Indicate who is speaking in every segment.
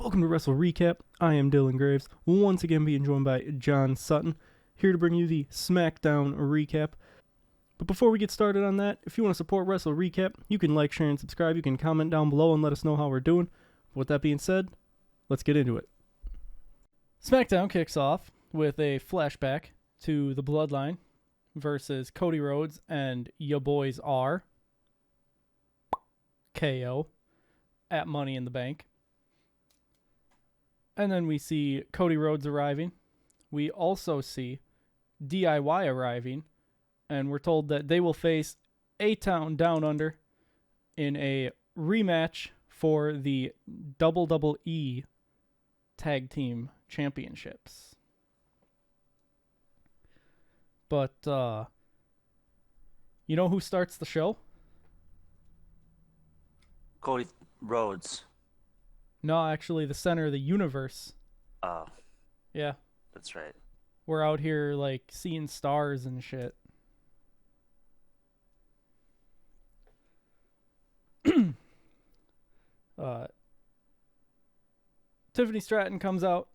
Speaker 1: Welcome to WrestleRecap. I am Dylan Graives, once again being joined by John Sutton, here to bring you the SmackDown recap. But before we get started on that, if you want to support WrestleRecap, you can like, share, and subscribe. You can comment down below and let us know how we're doing. With that being said, let's get into it. SmackDown kicks off with a flashback to the Bloodline versus Cody Rhodes and ya boys are KO at Money in the Bank. And then we see Cody Rhodes arriving. We also see DIY arriving. And we're told that they will face A-Town Down Under in a rematch for the WWE Tag Team Championships. But, you know who starts the show?
Speaker 2: Cody Rhodes.
Speaker 1: No, actually, the center of the universe.
Speaker 2: Oh.
Speaker 1: Yeah.
Speaker 2: That's right.
Speaker 1: We're out here, like, seeing stars and shit. Tiffany Stratton comes out,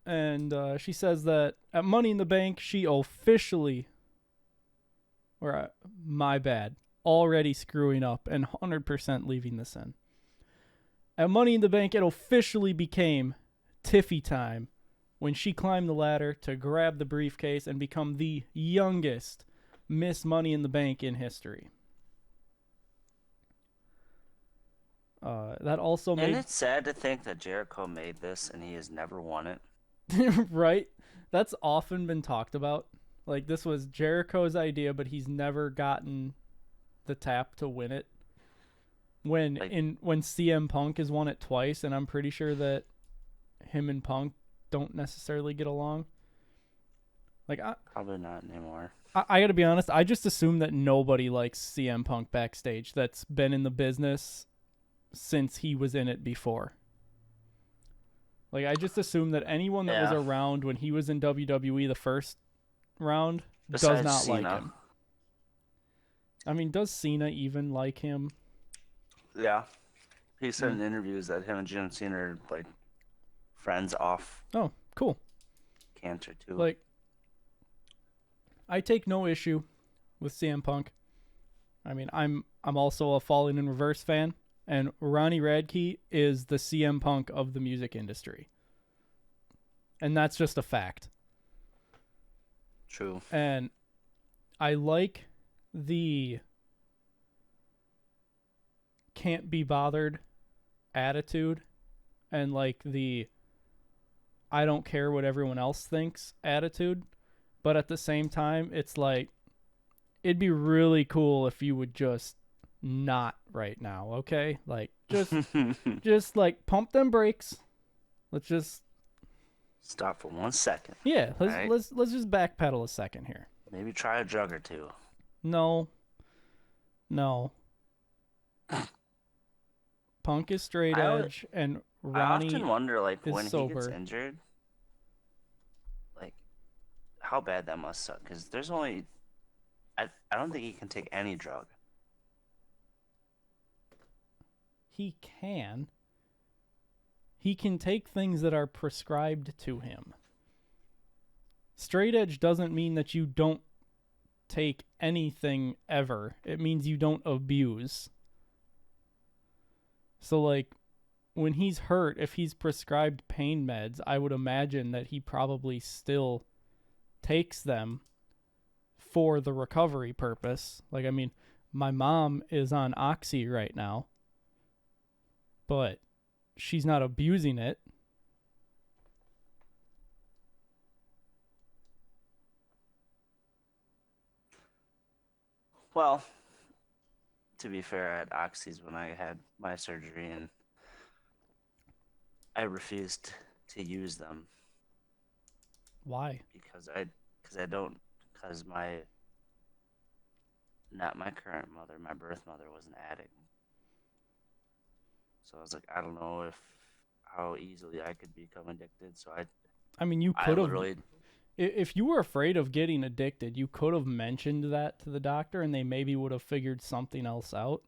Speaker 1: and she says that at Money in the Bank, she officially, my bad, already screwing up and 100% leaving this in. At Money in the Bank, it officially became Tiffy time when she climbed the ladder to grab the briefcase and become the youngest Miss Money in the Bank in history. That also made...
Speaker 2: And it's sad to think that Jericho made this and he has never won it.
Speaker 1: Right? That's often been talked about. Like, this was Jericho's idea, but he's never gotten the tap to win it. When CM Punk has won it twice, and I'm pretty sure that him and Punk don't necessarily get along. Like,
Speaker 2: probably not anymore.
Speaker 1: I gotta be honest, I just assume that nobody likes CM Punk backstage that's been in the business since he was in it before. Like, I just assume that anyone that was around when he was in WWE the first round does not
Speaker 2: Cena.
Speaker 1: like him. I mean, does Cena even like him?
Speaker 2: Yeah. He said in interviews that him and John Cena are, like, friends off.
Speaker 1: Oh, cool.
Speaker 2: Cancer, too.
Speaker 1: Like, I take no issue with CM Punk. I mean, I'm also a Falling in Reverse fan. And Ronnie Radke is the CM Punk of the music industry. And that's just a fact.
Speaker 2: True.
Speaker 1: And I like the can't be bothered attitude and like the I don't care what everyone else thinks attitude. But at the same time, it's like it'd be really cool if you would just not right now, okay? Like, just like pump them brakes. Let's just
Speaker 2: stop for 1 second.
Speaker 1: Yeah, let's just backpedal a second here.
Speaker 2: Maybe try a drug or two.
Speaker 1: No. Punk is straight edge, and Ronnie
Speaker 2: I often wonder, like,
Speaker 1: is
Speaker 2: when
Speaker 1: sober.
Speaker 2: He gets injured, like, how bad that must suck. Because there's only, I don't think he can take any drug.
Speaker 1: He can take things that are prescribed to him. Straight edge doesn't mean that you don't take anything ever. It means you don't abuse. So, like, when he's hurt, if he's prescribed pain meds, I would imagine that he probably still takes them for the recovery purpose. Like, I mean, my mom is on Oxy right now, but she's not abusing it.
Speaker 2: Well, to be fair, I had Oxys when I had my surgery, and I refused to use them.
Speaker 1: Why?
Speaker 2: Because not my current mother, my birth mother was an addict. So I was like, I don't know how easily I could become addicted. So
Speaker 1: I mean, you could have. If you were afraid of getting addicted, you could have mentioned that to the doctor, and they maybe would have figured something else out,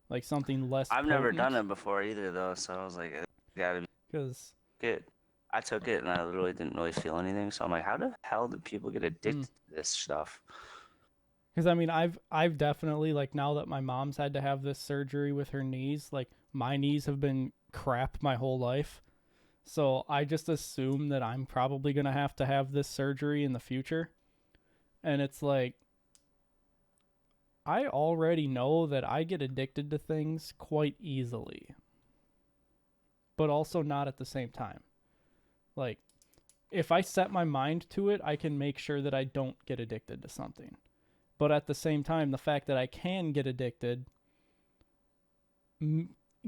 Speaker 1: like something less.
Speaker 2: I've never done it before either, though. So I was like, it gotta be
Speaker 1: Because
Speaker 2: Good. I took it and I literally didn't really feel anything. So I'm like, how the hell do people get addicted to this stuff?
Speaker 1: I mean, I've definitely, like, now that my mom's had to have this surgery with her knees, like, my knees have been crap my whole life. So I just assume that I'm probably going to have this surgery in the future. And it's like, I already know that I get addicted to things quite easily, but also not at the same time. Like, if I set my mind to it, I can make sure that I don't get addicted to something. But at the same time, the fact that I can get addicted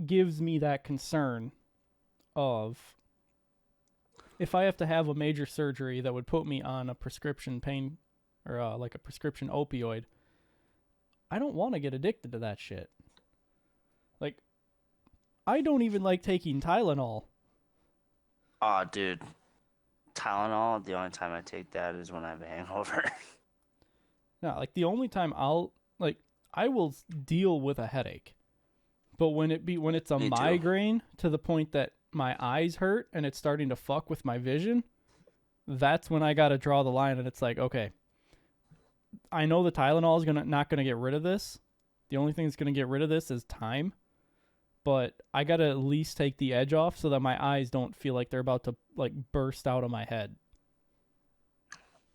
Speaker 1: gives me that concern of, if I have to have a major surgery that would put me on a prescription pain or like a prescription opioid, I don't want to get addicted to that shit. Like, I don't even like taking Tylenol.
Speaker 2: Oh, dude. Tylenol, the only time I take that is when I have a hangover.
Speaker 1: No, like, the only time I will deal with a headache. But when it's a migraine to the point that my eyes hurt and it's starting to fuck with my vision, that's when I got to draw the line. And it's like, okay, I know the Tylenol is not gonna get rid of this. The only thing that's gonna get rid of this is time. But I gotta at least take the edge off so that my eyes don't feel like they're about to, like, burst out of my head.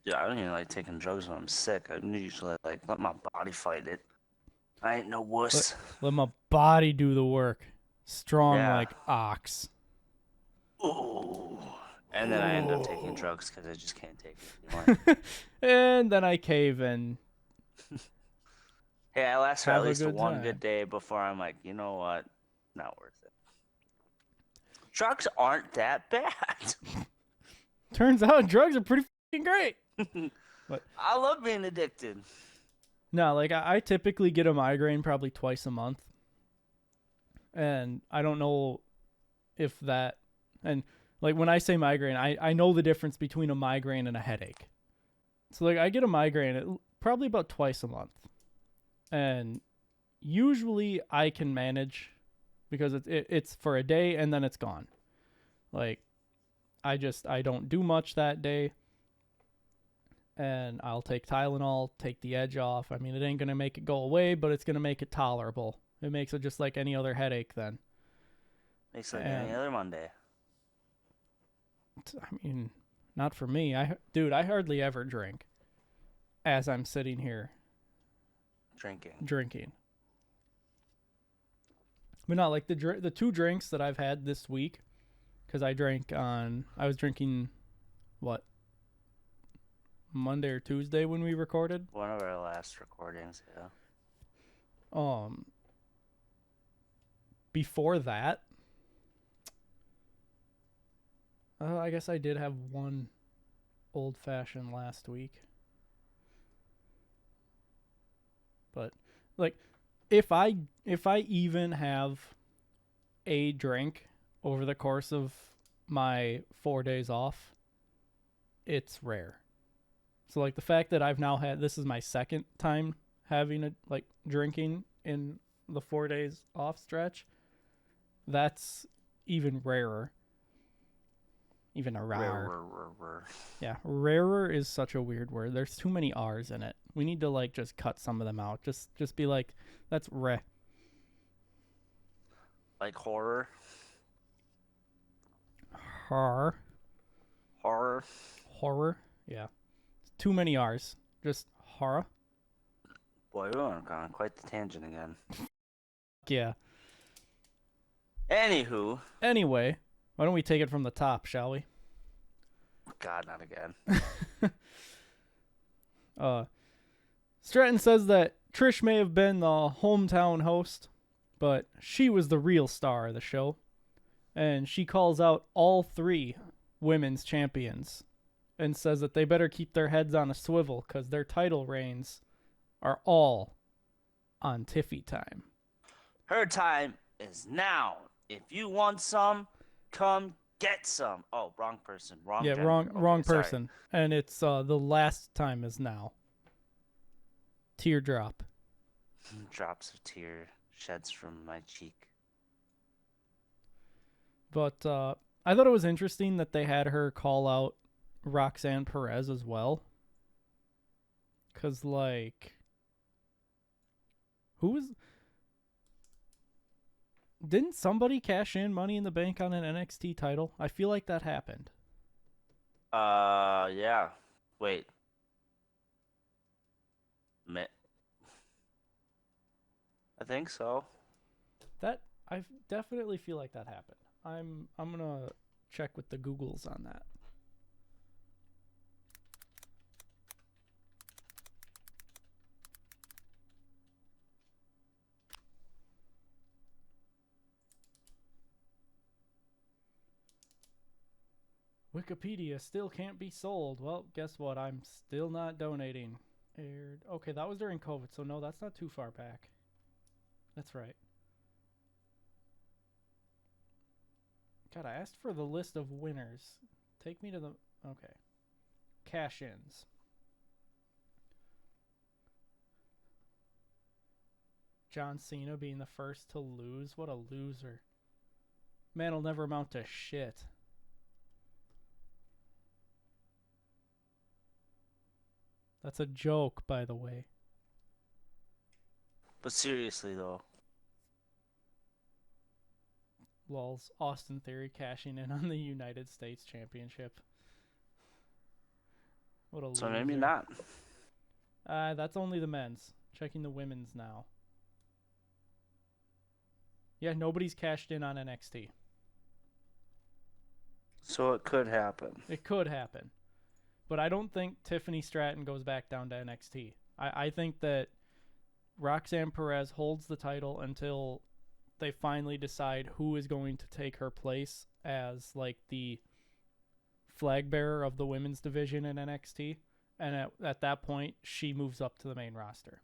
Speaker 2: Yeah, I don't even like taking drugs when I'm sick. I usually like let my body fight it. I ain't no wuss.
Speaker 1: Let my body do the work. Strong
Speaker 2: Yeah.
Speaker 1: like ox.
Speaker 2: Ooh. And then I end up taking drugs because I just can't take it anymore.
Speaker 1: And then I cave and
Speaker 2: Hey, I last for
Speaker 1: have
Speaker 2: at
Speaker 1: a
Speaker 2: least
Speaker 1: good
Speaker 2: one
Speaker 1: time.
Speaker 2: good day before I'm like, you know what? Not worth it. Drugs aren't that bad.
Speaker 1: Turns out drugs are pretty fucking great. But
Speaker 2: I love being addicted.
Speaker 1: no, like, I typically get a migraine probably twice a month. And I don't know if that, and like, when I say migraine, I know the difference between a migraine and a headache. So, like, I get a migraine probably about twice a month. And usually I can manage because it's for a day and then it's gone. Like, I don't do much that day. And I'll take Tylenol, take the edge off. I mean, it ain't going to make it go away, but it's going to make it tolerable. It makes it just like any other headache then.
Speaker 2: Makes like any other Monday.
Speaker 1: I mean, not for me. Dude, I hardly ever drink as I'm sitting here drinking. But not like the two drinks that I've had this week, because I was drinking, what, Monday or Tuesday when we recorded?
Speaker 2: One of our last recordings, yeah.
Speaker 1: Before that, I guess I did have one old fashioned last week. But, like, if I even have a drink over the course of my 4 days off, it's rare. So, like, the fact that I've now this is my second time having drinking in the 4 days off stretch, that's even rarer. Even a rare. Yeah, rarer is such a weird word. There's too many R's in it. We need to, like, just cut some of them out. Just be like, that's rare.
Speaker 2: Like horror.
Speaker 1: Horror. Yeah. Too many R's. Just horror.
Speaker 2: Boy, we're on quite the tangent again.
Speaker 1: Yeah.
Speaker 2: Anywho.
Speaker 1: Anyway, why don't we take it from the top, shall we?
Speaker 2: God, not again.
Speaker 1: Stratton says that Trish may have been the hometown host, but she was the real star of the show. And she calls out all three women's champions and says that they better keep their heads on a swivel because their title reigns are all on Tiffy time.
Speaker 2: Her time is now. If you want some, come get some. Oh, wrong person.
Speaker 1: Wrong person. Sorry. And it's the last time is now. Teardrop.
Speaker 2: Drops of tear sheds from my cheek.
Speaker 1: But I thought it was interesting that they had her call out Roxanne Perez as well. Because, like, who was... Didn't somebody cash in Money in the Bank on an NXT title? I feel like that happened.
Speaker 2: Yeah. Wait. I think so.
Speaker 1: That I definitely feel like that happened. I'm gonna check with the Googles on that. Wikipedia still can't be sold. Well, guess what? I'm still not donating. Aired. Okay, that was during COVID, so no, that's not too far back. That's right. God, I asked for the list of winners. Take me to the... Okay. Cash-ins. John Cena being the first to lose. What a loser. Man will never amount to shit. That's a joke, by the way.
Speaker 2: But seriously, though.
Speaker 1: Lols. Austin Theory cashing in on the United States Championship. What a loser.
Speaker 2: So maybe not.
Speaker 1: That's only the men's. Checking the women's now. Yeah, nobody's cashed in on NXT.
Speaker 2: So it could happen.
Speaker 1: It could happen. But I don't think Tiffany Stratton goes back down to NXT. I think that Roxanne Perez holds the title until they finally decide who is going to take her place as like the flag bearer of the women's division in NXT. And at that point, she moves up to the main roster.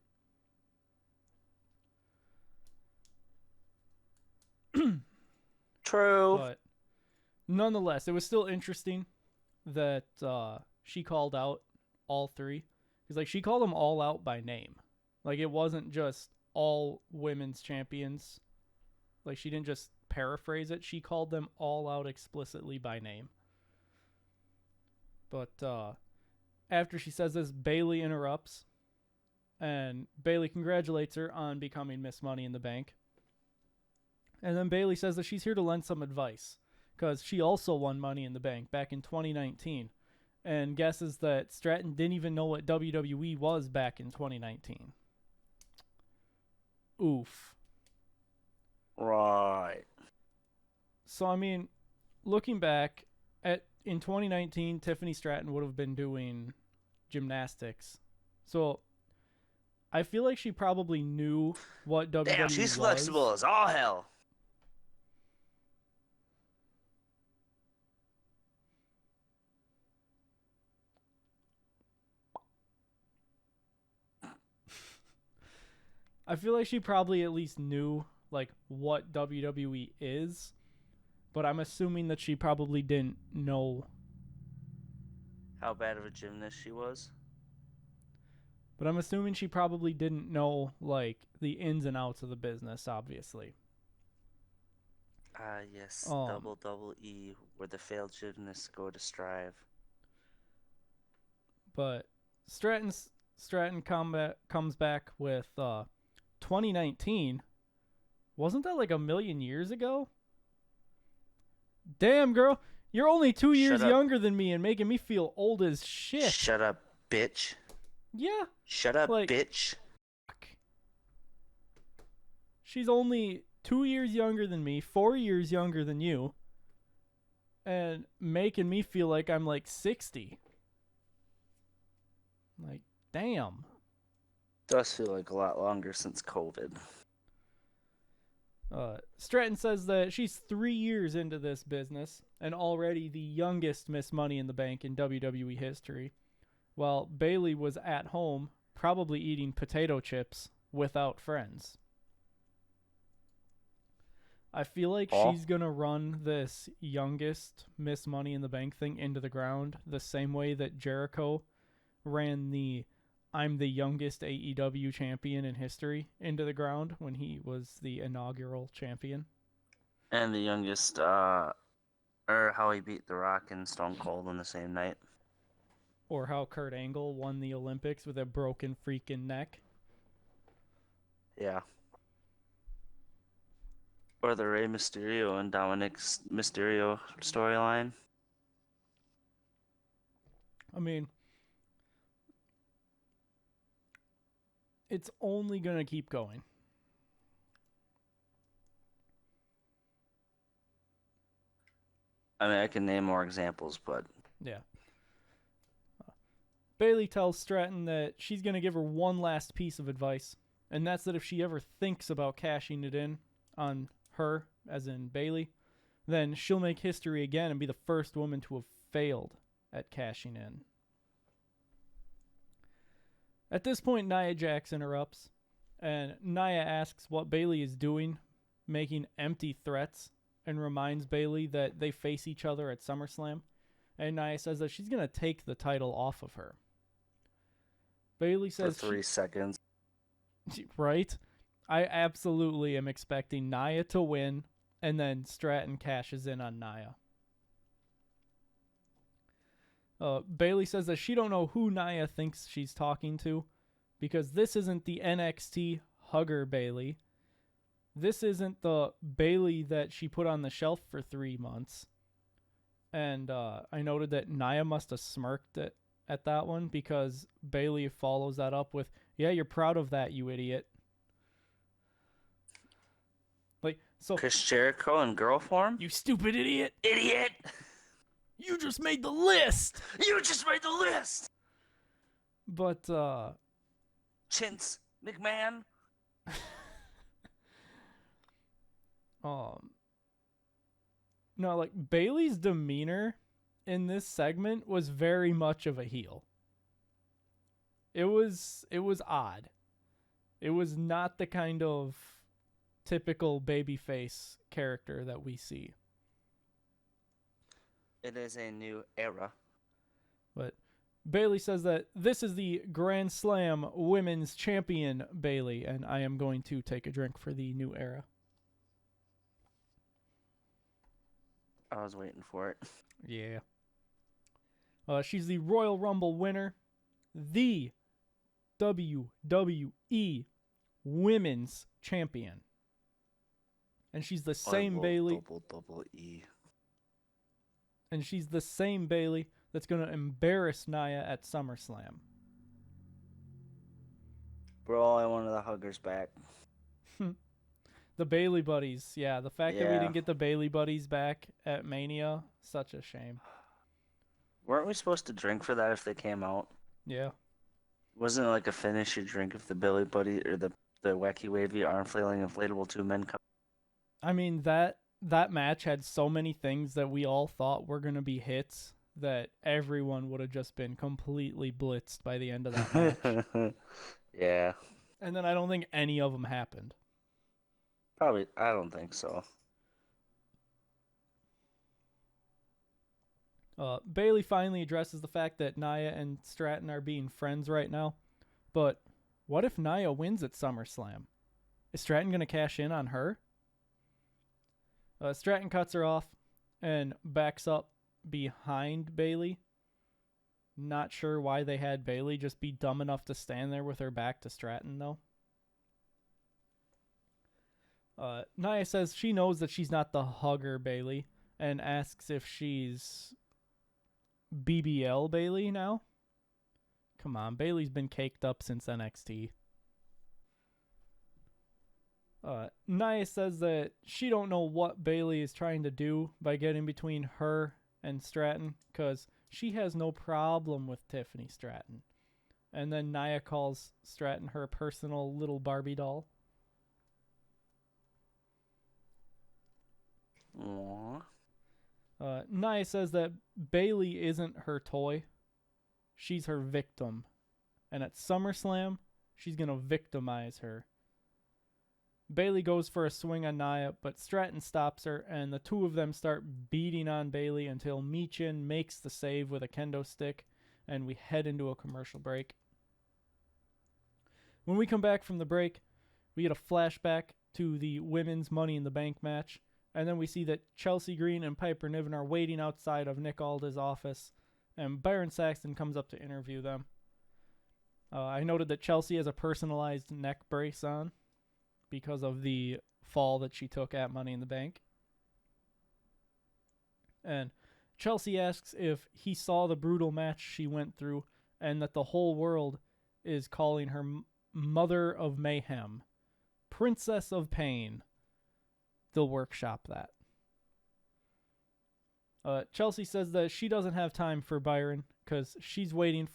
Speaker 2: True.
Speaker 1: But nonetheless, it was still interesting that she called out all three. Because like, she called them all out by name. Like, it wasn't just all women's champions. Like, she didn't just paraphrase it. She called them all out explicitly by name. But after she says this, Bayley interrupts. And Bayley congratulates her on becoming Miss Money in the Bank. And then Bayley says that she's here to lend some advice. Because she also won Money in the Bank back in 2019. And guesses that Stratton didn't even know what WWE was back in 2019. Oof.
Speaker 2: Right.
Speaker 1: So, I mean, looking back, in 2019, Tiffany Stratton would have been doing gymnastics. So, I feel like she probably knew what WWE was.
Speaker 2: Damn, she's flexible as all hell.
Speaker 1: I feel like she probably at least knew like what WWE is, but I'm assuming that she probably didn't know
Speaker 2: how bad of a gymnast she was.
Speaker 1: But I'm assuming she probably didn't know like the ins and outs of the business, obviously.
Speaker 2: Yes, double E, where the failed gymnasts go to strive.
Speaker 1: But Stratton comes back with 2019. Wasn't that like a million years ago? Damn, girl. You're only 2 years younger than me and making me feel old as shit.
Speaker 2: Shut up, bitch.
Speaker 1: Yeah.
Speaker 2: Shut up, like, bitch.
Speaker 1: Fuck. She's only 2 years younger than me, 4 years younger than you, and making me feel like I'm like 60. Like, damn.
Speaker 2: Does feel like a lot longer since COVID.
Speaker 1: Stratton says that she's 3 years into this business and already the youngest Miss Money in the Bank in WWE history, while Bayley was at home probably eating potato chips without friends. I feel like she's going to run this youngest Miss Money in the Bank thing into the ground the same way that Jericho ran the I'm the youngest AEW champion in history into the ground when he was the inaugural champion.
Speaker 2: And the youngest Or how he beat The Rock and Stone Cold on the same night.
Speaker 1: Or how Kurt Angle won the Olympics with a broken freaking neck.
Speaker 2: Yeah. Or the Rey Mysterio and Dominic Mysterio storyline.
Speaker 1: I mean, it's only going to keep going.
Speaker 2: I mean, I can name more examples, but...
Speaker 1: Yeah. Bayley tells Stratton that she's going to give her one last piece of advice, and that's that if she ever thinks about cashing it in on her, as in Bayley, then she'll make history again and be the first woman to have failed at cashing in. At this point, Nia Jax interrupts, and Nia asks what Bayley is doing, making empty threats, and reminds Bayley that they face each other at SummerSlam. And Nia says that she's going to take the title off of her. Bayley says
Speaker 2: for 3 seconds.
Speaker 1: Right? I absolutely am expecting Nia to win, and then Stratton cashes in on Nia. Bayley says that she don't know who Nia thinks she's talking to, because this isn't the NXT hugger Bayley. This isn't the Bayley that she put on the shelf for 3 months. And I noted that Nia must have smirked at that one, because Bayley follows that up with, "Yeah, you're proud of that, you idiot." Like, so
Speaker 2: Chris Jericho in girl form?
Speaker 1: You stupid idiot!
Speaker 2: Idiot!
Speaker 1: You just made the list!
Speaker 2: You just made the list!
Speaker 1: But,
Speaker 2: Chintz McMahon?
Speaker 1: No, like, Bayley's demeanor in this segment was very much of a heel. It was odd. It was not the kind of typical babyface character that we see.
Speaker 2: It is a new era.
Speaker 1: But Bayley says that this is the Grand Slam Women's Champion, Bayley, and I am going to take a drink for the new era.
Speaker 2: I was waiting for it.
Speaker 1: Yeah. She's the Royal Rumble winner, the WWE Women's Champion. And she's the same Bayley.
Speaker 2: Double E.
Speaker 1: And she's the same Bayley that's going to embarrass Nia at SummerSlam.
Speaker 2: Bro, I wanted the huggers back.
Speaker 1: The Bayley Buddies. Yeah, the fact that we didn't get the Bayley Buddies back at Mania, such a shame.
Speaker 2: Weren't we supposed to drink for that if they came out?
Speaker 1: Yeah.
Speaker 2: Wasn't it like a finish your drink if the Bayley Buddy or the wacky wavy arm flailing inflatable 2 men come?
Speaker 1: I mean, that match had so many things that we all thought were going to be hits that everyone would have just been completely blitzed by the end of that match.
Speaker 2: Yeah.
Speaker 1: And then I don't think any of them happened.
Speaker 2: Probably, I don't think so.
Speaker 1: Bayley finally addresses the fact that Nia and Stratton are being friends right now. But what if Nia wins at SummerSlam? Is Stratton going to cash in on her? Stratton cuts her off and backs up behind Bayley. Not sure why they had Bayley just be dumb enough to stand there with her back to Stratton, though. Nia says she knows that she's not the hugger Bayley and asks if she's BBL Bayley now. Come on, Bayley's been caked up since NXT. Nia says that she don't know what Bayley is trying to do by getting between her and Stratton, because she has no problem with Tiffany Stratton. And then Nia calls Stratton her personal little Barbie doll.
Speaker 2: Aww.
Speaker 1: Nia says that Bayley isn't her toy. She's her victim. And at SummerSlam, she's going to victimize her. Bayley goes for a swing on Nia, but Stratton stops her, and the two of them start beating on Bayley until Michin makes the save with a kendo stick, and we head into a commercial break. When we come back from the break, we get a flashback to the women's Money in the Bank match, And then we see that Chelsea Green and Piper Niven are waiting outside of Nick Aldis' office, and Byron Saxton comes up to interview them. I noted that Chelsea has a personalized neck brace on because of the fall that she took at Money in the Bank. And Chelsea asks if he saw the brutal match she went through and that the whole world is calling her Mother of Mayhem, Princess of Pain. They'll workshop that. Chelsea says that she doesn't have time for Byron because she's waiting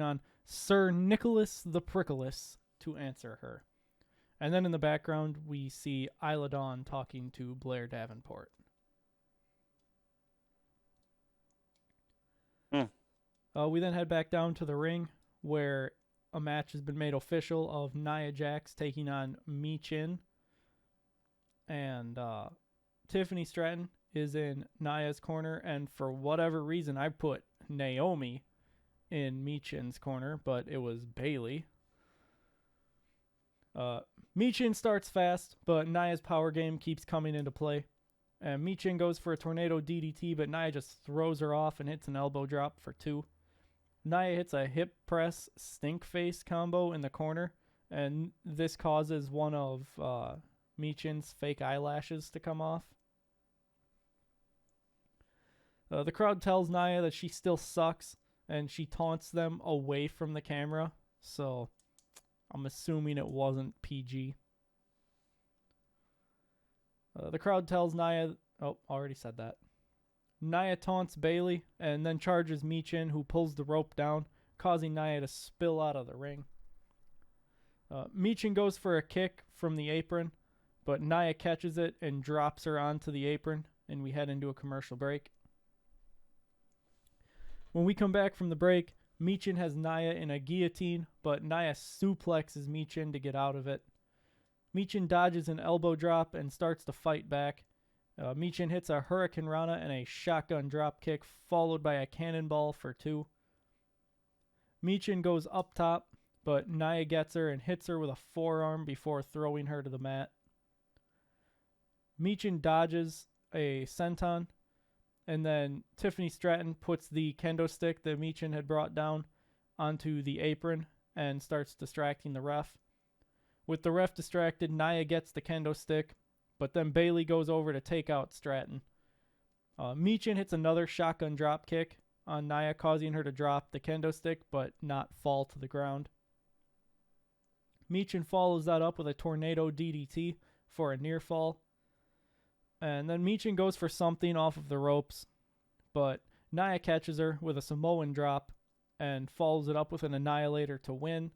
Speaker 1: on Sir Nicholas the Prickless to answer her. And then in the background, we see Isla Dawn talking to Blair Davenport. We then head back down to the ring where a match has been made official of Nia Jax taking on Mi Chin. And Tiffany Stratton is in Nia's corner. And for whatever reason, I put Naomi in Mi Chin's corner, but it was Bayley. Mi Chin starts fast, but Nia's power game keeps coming into play. And Mi Chin goes for a tornado DDT, but Nia just throws her off and hits an elbow drop for 2. Nia hits a hip press stink face combo in the corner, and this causes one of Mi Chin's fake eyelashes to come off. The crowd tells Nia that she still sucks, and she taunts them away from the camera, so I'm assuming it wasn't PG. The crowd tells Nia... Oh, already said that. Nia taunts Bayley and then charges Mi Chin, who pulls the rope down, causing Nia to spill out of the ring. Mi Chin goes for a kick from the apron, but Nia catches it and drops her onto the apron, and we head into a commercial break. When we come back from the break, Mi Chin has Nia in a guillotine, but Nia suplexes Mi Chin to get out of it. Mi Chin dodges an elbow drop and starts to fight back. Mi Chin hits a Hurricane Rana and a shotgun drop kick, followed by a cannonball for 2. Mi Chin goes up top, but Nia gets her and hits her with a forearm before throwing her to the mat. Mi Chin dodges a senton, and then Tiffany Stratton puts the kendo stick that Mi Chin had brought down onto the apron and starts distracting the ref. With the ref distracted, Nia gets the kendo stick, but then Bayley goes over to take out Stratton. Mi Chin hits another shotgun drop kick on Nia, causing her to drop the kendo stick but not fall to the ground. Mi Chin follows that up with a tornado DDT for a near fall. And then Mi Chin goes for something off of the ropes, but Nia catches her with a Samoan drop and follows it up with an Annihilator to win.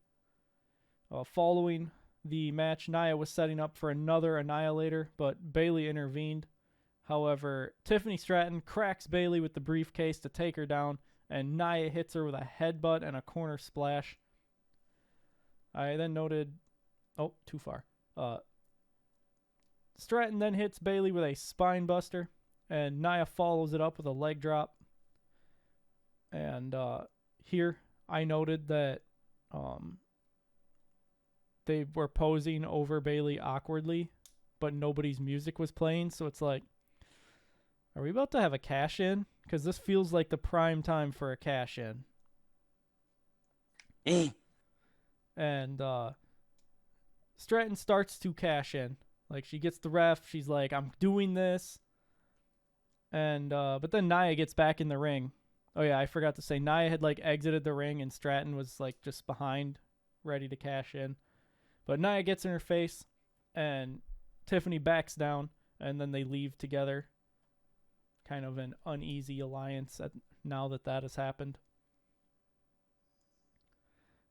Speaker 1: Following the match, Nia was setting up for another Annihilator, but Bayley intervened. However, Tiffany Stratton cracks Bayley with the briefcase to take her down, and Nia hits her with a headbutt and a corner splash. I then noted... Oh, too far. Stratton then hits Bayley with a spine buster, and Nia follows it up with a leg drop. And here, I noted that... they were posing over Bayley awkwardly, but nobody's music was playing, so it's like, are we about to have a cash-in? Because this feels like the prime time for a cash-in. And Stratton starts to cash in. Like, she gets the ref, she's like, I'm doing this. And but then Nia gets back in the ring. Oh yeah, I forgot to say, Nia had like exited the ring and Stratton was like just behind, ready to cash in. But Nia gets in her face, and Tiffany backs down, and then they leave together. Kind of an uneasy alliance now that has happened.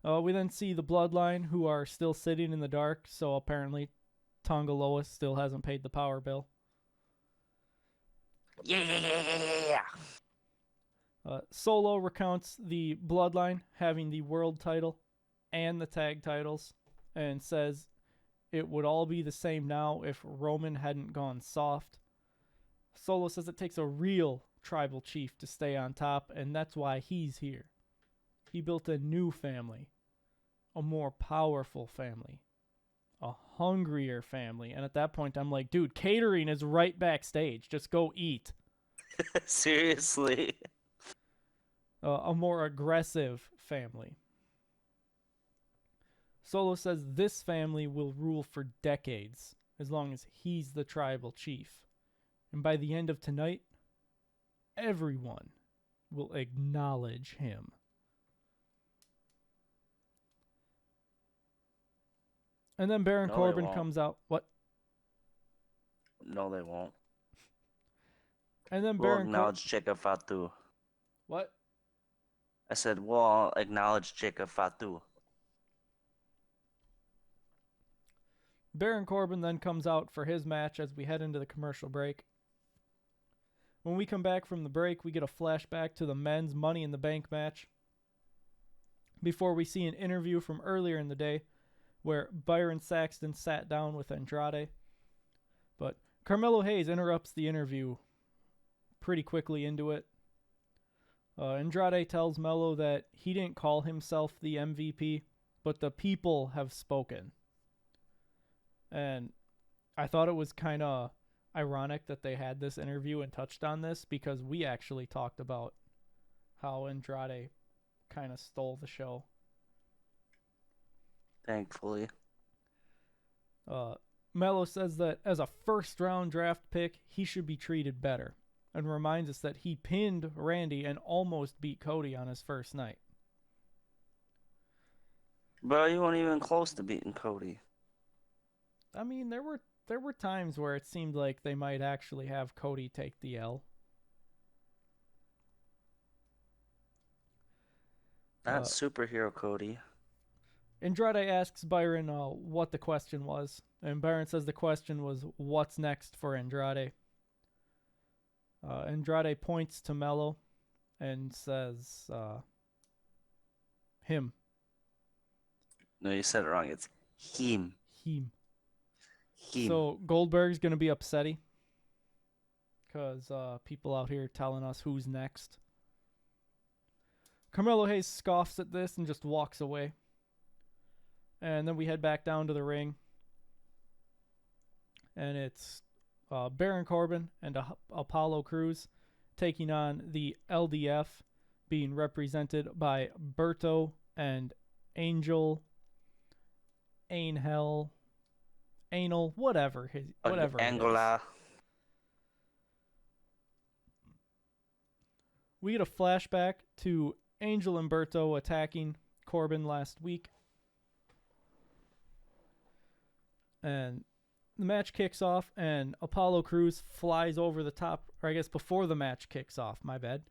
Speaker 1: We then see the Bloodline, who are still sitting in the dark, so apparently Tonga Lois still hasn't paid the power bill.
Speaker 2: Yeah.
Speaker 1: Solo recounts the Bloodline having the world title and the tag titles, and says it would all be the same now if Roman hadn't gone soft. Solo says it takes a real tribal chief to stay on top, and that's why he's here. He built a new family, a more powerful family, a hungrier family. And at that point, I'm like, dude, catering is right backstage. Just go eat.
Speaker 2: Seriously.
Speaker 1: A more aggressive family. Solo says this family will rule for decades as long as he's the tribal chief. And by the end of tonight, everyone will acknowledge him. And then Baron Corbin comes out. What?
Speaker 2: No, they won't.
Speaker 1: And then
Speaker 2: we'll acknowledge Jacob Fatu.
Speaker 1: What?
Speaker 2: I said, we'll acknowledge Jacob Fatu.
Speaker 1: Baron Corbin then comes out for his match as we head into the commercial break. When we come back from the break, we get a flashback to the men's Money in the Bank match before we see an interview from earlier in the day where Byron Saxton sat down with Andrade. But Carmelo Hayes interrupts the interview pretty quickly into it. Andrade tells Melo that he didn't call himself the MVP, but the people have spoken. And I thought it was kind of ironic that they had this interview and touched on this because we actually talked about how Andrade kind of stole the show.
Speaker 2: Thankfully.
Speaker 1: Melo says that as a first-round draft pick, he should be treated better, and reminds us that he pinned Randy and almost beat Cody on his first night.
Speaker 2: But you weren't even close to beating Cody.
Speaker 1: I mean, there were times where it seemed like they might actually have Cody take the L.
Speaker 2: Not superhero Cody.
Speaker 1: Andrade asks Byron what the question was, and Byron says the question was, what's next for Andrade? Andrade points to Melo and says, him.
Speaker 2: No, you said it wrong. It's him.
Speaker 1: Him. So Goldberg's going to be upsetty because people out here telling us who's next. Carmelo Hayes scoffs at this and just walks away. And then we head back down to the ring. And it's Baron Corbin and Apollo Crews taking on the LDF, being represented by Berto and Angel, Anal, whatever.
Speaker 2: Angola.
Speaker 1: We get a flashback to Angel and Berto attacking Corbin last week. And the match kicks off, and Apollo Crews flies over the top, or I guess before the match kicks off, my bad.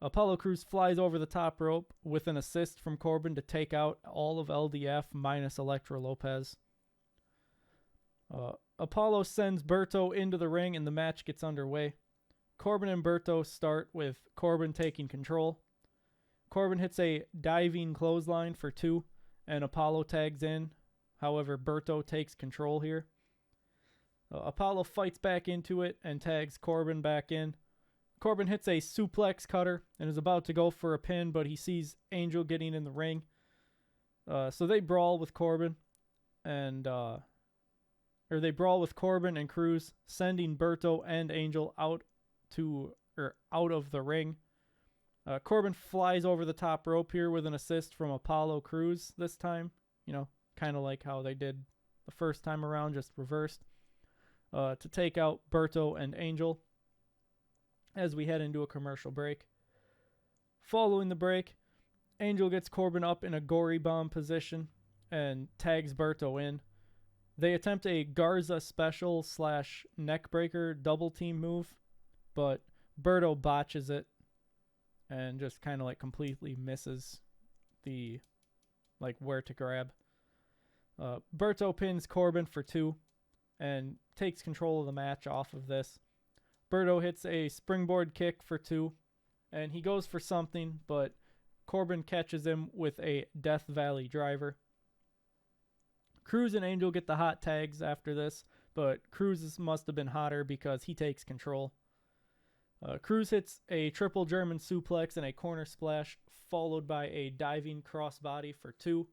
Speaker 1: Apollo Crews flies over the top rope with an assist from Corbin to take out all of LDF minus Elektra Lopez. Apollo sends Berto into the ring, and the match gets underway. Corbin and Berto start with Corbin taking control. Corbin hits a diving clothesline for 2, and Apollo tags in. However, Berto takes control here. Apollo fights back into it and tags Corbin back in. Corbin hits a suplex cutter and is about to go for a pin, but he sees Angel getting in the ring. So they brawl with Corbin and Crews, sending Berto and Angel out of the ring. Corbin flies over the top rope here with an assist from Apollo Crews this time. Kind of like how they did the first time around, just reversed. To take out Berto and Angel as we head into a commercial break. Following the break, Angel gets Corbin up in a gory bomb position and tags Berto in. They attempt a Garza special / neckbreaker double team move, but Berto botches it and just kind of completely misses the where to grab. Berto pins Corbin for 2 and takes control of the match off of this. Berto hits a springboard kick for 2, and he goes for something, but Corbin catches him with a Death Valley driver. Crews and Angel get the hot tags after this, but Crews must have been hotter because he takes control. Crews hits a triple German suplex and a corner splash, followed by a diving crossbody for 2,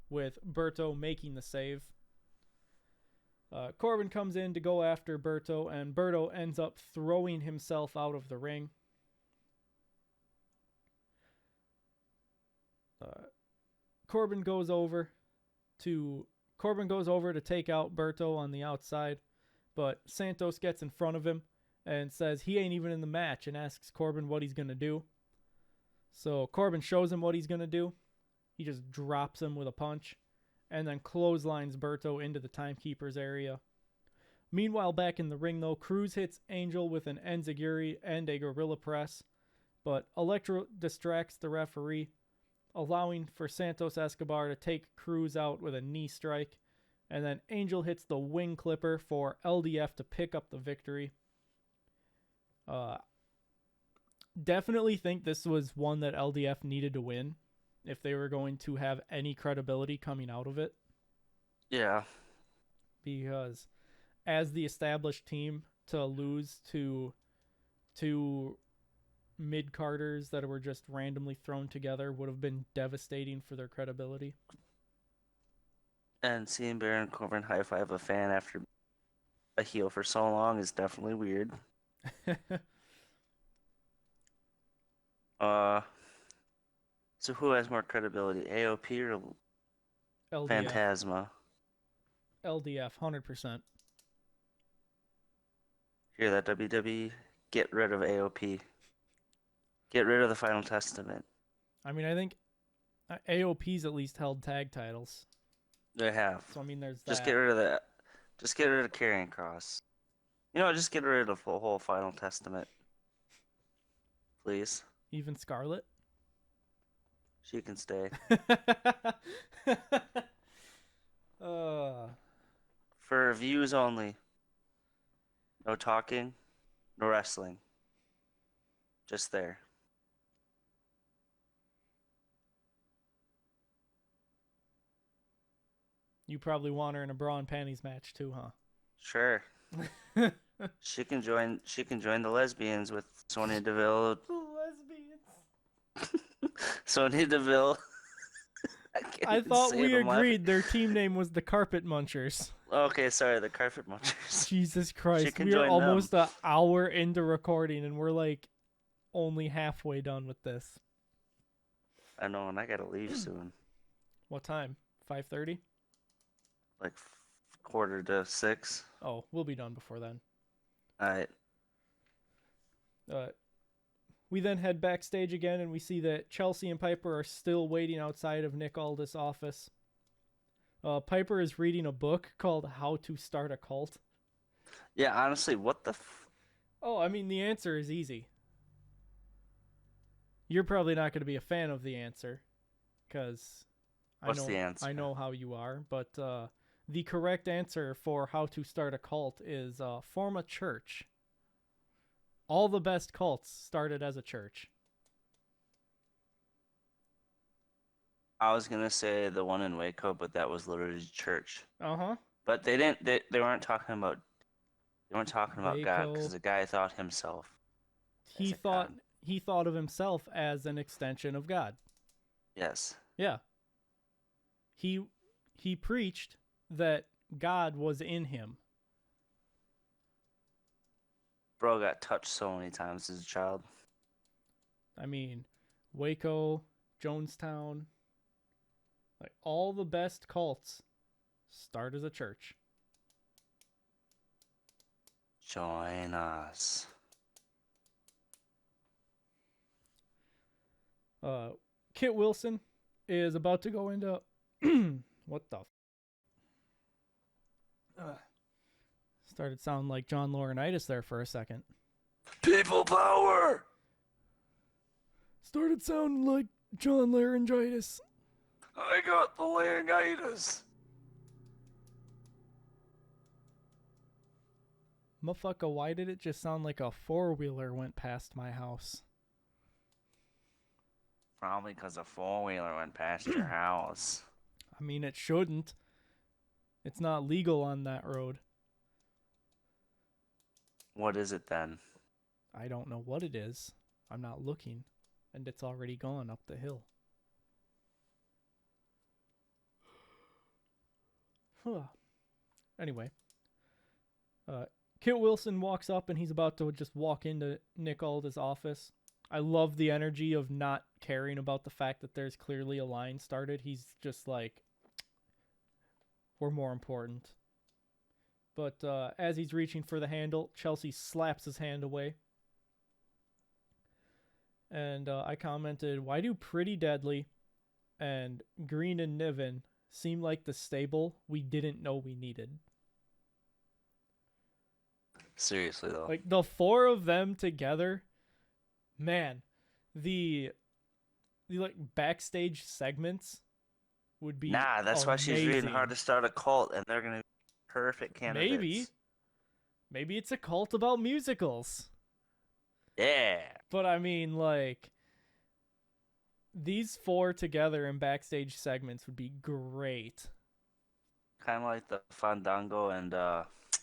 Speaker 1: with Berto making the save. Corbin comes in to go after Berto, and Berto ends up throwing himself out of the ring. Corbin goes over to take out Berto on the outside, but Santos gets in front of him and says he ain't even in the match and asks Corbin what he's going to do. So Corbin shows him what he's going to do. He just drops him with a punch and then clotheslines Berto into the timekeeper's area. Meanwhile, back in the ring, though, Cruz hits Angel with an enziguri and a gorilla press, but Electro distracts the referee, allowing for Santos Escobar to take Cruz out with a knee strike, and then Angel hits the wing clipper for LDF to pick up the victory. Definitely think this was one that LDF needed to win if they were going to have any credibility coming out of it.
Speaker 2: Yeah.
Speaker 1: Because as the established team, to lose to two mid-carders that were just randomly thrown together would have been devastating for their credibility.
Speaker 2: And seeing Baron Corbin high-five a fan after a heel for so long is definitely weird. So who has more credibility, AOP or
Speaker 1: LDF.
Speaker 2: Phantasma?
Speaker 1: LDF, 100%.
Speaker 2: Hear that, WWE? Get rid of AOP. Get rid of the Final Testament.
Speaker 1: I mean, I think AOP's at least held tag titles.
Speaker 2: They have.
Speaker 1: So, I mean, there's that.
Speaker 2: Just get rid of that. Just get rid of Karrion Kross. You know, just get rid of the whole Final Testament. Please.
Speaker 1: Even Scarlett?
Speaker 2: She can stay. For views only. No talking, no wrestling. Just there.
Speaker 1: You probably want her in a bra and panties match too, huh?
Speaker 2: Sure. She can join the lesbians with Sonya Deville.
Speaker 1: Lesbians.
Speaker 2: Sonya Deville.
Speaker 1: I thought we agreed their team name was the Carpet Munchers.
Speaker 2: Okay, sorry, the Carpet Munchers.
Speaker 1: Jesus Christ, we are almost an hour into recording and we're like only halfway done with this.
Speaker 2: I know, and I gotta leave soon.
Speaker 1: What time? 5:30?
Speaker 2: Like 5:45.
Speaker 1: Oh, we'll be done before then.
Speaker 2: Alright.
Speaker 1: We then head backstage again, and we see that Chelsea and Piper are still waiting outside of Nick Aldis' office. Piper is reading a book called How to Start a Cult.
Speaker 2: Yeah, honestly, what the
Speaker 1: Oh, I mean, the answer is easy. You're probably not going to be a fan of the answer, because I know how you are, but the correct answer for how to start a cult is form a church. All the best cults started as a church.
Speaker 2: I was gonna say the one in Waco, but that was literally church.
Speaker 1: Uh-huh.
Speaker 2: But they didn't. They weren't talking about. They weren't talking about
Speaker 1: Waco.
Speaker 2: God because the guy thought himself.
Speaker 1: He thought of himself as an extension of God.
Speaker 2: Yes.
Speaker 1: Yeah. He preached that God was in him.
Speaker 2: Bro got touched so many times as a child.
Speaker 1: I mean, Waco, Jonestown, like all the best cults start as a church.
Speaker 2: Join us.
Speaker 1: Kit Wilson is about to go into what the started sounding like John Laurinaitis there for a second.
Speaker 2: People power!
Speaker 1: Started sounding like John Laryngitis.
Speaker 2: I got the laryngitis.
Speaker 1: Motherfucker, why did it just sound like a four-wheeler went past my house?
Speaker 2: Probably because a four-wheeler went past your house.
Speaker 1: I mean, it shouldn't. It's not legal on that road.
Speaker 2: What is it then?
Speaker 1: I don't know what it is. I'm not looking. And it's already gone up the hill. Anyway. Kit Wilson walks up and he's about to just walk into Nick Aldis' office. I love the energy of not caring about the fact that there's clearly a line started. He's just like, we're more important. But as he's reaching for the handle, Chelsea slaps his hand away. And I commented, why do Pretty Deadly and Green and Niven seem like the stable we didn't know we needed?
Speaker 2: Seriously, though.
Speaker 1: Like, the four of them together, man, the like backstage segments would be
Speaker 2: that's why she's reading
Speaker 1: amazing.
Speaker 2: hard to start a cult, and they're going to be perfect candidates.
Speaker 1: Maybe it's a cult about musicals.
Speaker 2: Yeah.
Speaker 1: But I mean, like, these four together in backstage segments would be great.
Speaker 2: Kind of like the Fandango and,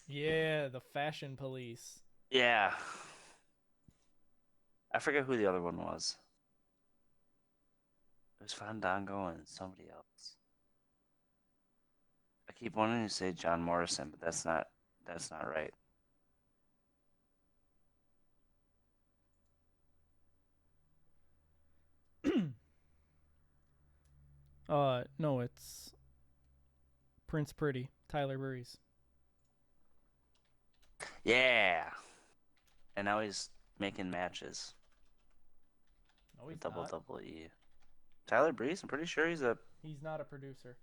Speaker 1: Yeah, the Fashion Police.
Speaker 2: yeah. I forget who the other one was. It was Fandango and somebody else. I keep wanting to say John Morrison, but that's not right.
Speaker 1: No, it's Prince Pretty, Tyler Breeze.
Speaker 2: Yeah. And now he's making matches.
Speaker 1: No, he's
Speaker 2: Double
Speaker 1: not.
Speaker 2: WWE. Tyler Breeze, I'm pretty sure
Speaker 1: He's not a producer.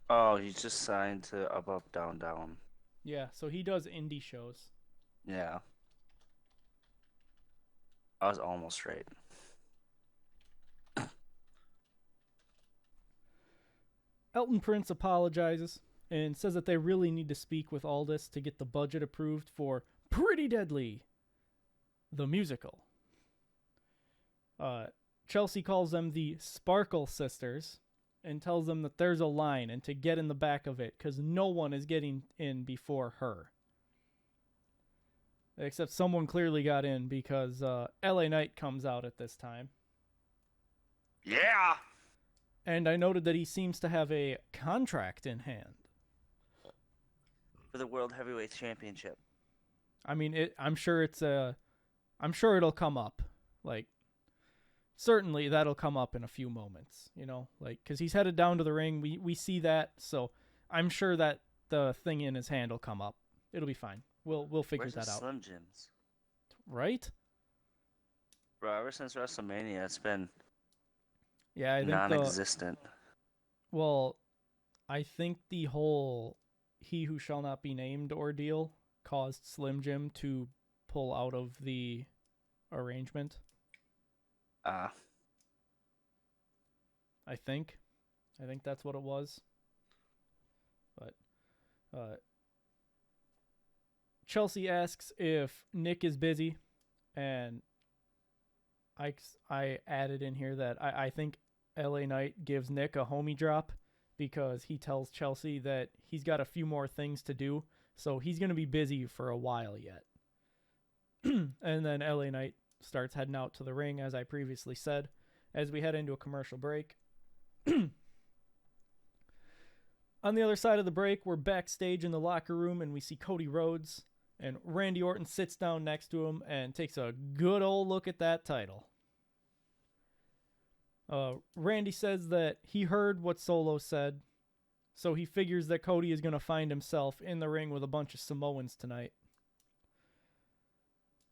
Speaker 2: Oh, he's just signed to Up Up Down Down.
Speaker 1: Yeah, so he does indie shows.
Speaker 2: Yeah. I was almost right.
Speaker 1: Elton Prince apologizes and says that they really need to speak with Aldis to get the budget approved for Pretty Deadly, the musical. Chelsea calls them the Sparkle Sisters and tells them that there's a line and to get in the back of it because no one is getting in before her. Except someone clearly got in because LA Knight comes out at this time.
Speaker 2: Yeah!
Speaker 1: And I noted that he seems to have a contract in hand.
Speaker 2: For the World Heavyweight Championship.
Speaker 1: I mean, I'm sure it'll come up. Like, certainly that'll come up in a few moments, you know? Like, because he's headed down to the ring. We see that, so I'm sure that the thing in his hand will come up. It'll be fine. We'll figure
Speaker 2: Where's
Speaker 1: that
Speaker 2: the
Speaker 1: out.
Speaker 2: Slim Jims?
Speaker 1: Right?
Speaker 2: Bro, ever since WrestleMania, it's been
Speaker 1: Yeah, I think
Speaker 2: non-existent.
Speaker 1: Well, I think the whole He Who Shall Not Be Named ordeal caused Slim Jim to pull out of the arrangement. I think that's what it was. But Chelsea asks if Nick is busy, and I added in here that I think LA Knight gives Nick a homie drop because he tells Chelsea that he's got a few more things to do, so he's going to be busy for a while yet. And then LA Knight starts heading out to the ring, as I previously said, as we head into a commercial break. On the other side of the break, we're backstage in the locker room, and we see Cody Rhodes, and Randy Orton sits down next to him and takes a good old look at that title. Randy says that he heard what Solo said, so he figures that Cody is going to find himself in the ring with a bunch of Samoans tonight.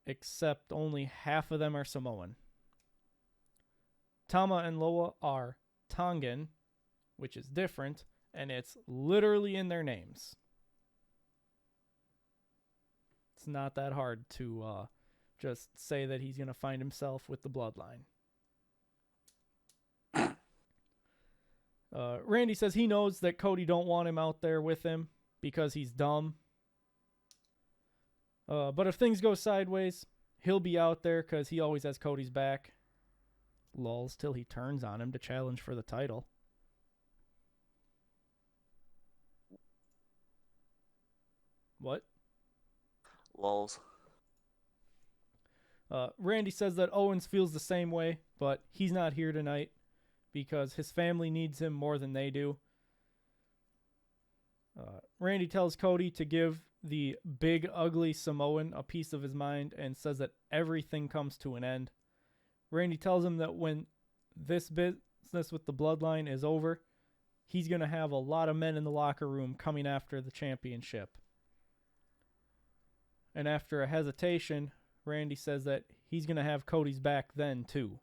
Speaker 1: Except only half of them are Samoan. Tama and Loa are Tongan, which is different, and it's literally in their names. It's not that hard to just say that he's going to find himself with the Bloodline. Randy says he knows that Cody don't want him out there with him because he's dumb. But if things go sideways, he'll be out there because he always has Cody's back. Lulls till he turns on him to challenge for the title. What?
Speaker 2: Lulls.
Speaker 1: Randy says that Owens feels the same way, but he's not here tonight. because his family needs him more than they do. Randy tells Cody to give the big, ugly Samoan a piece of his mind and says that everything comes to an end. Randy tells him that when this business with the Bloodline is over, he's going to have a lot of men in the locker room coming after the championship. And after a hesitation, Randy says that he's going to have Cody's back then, too.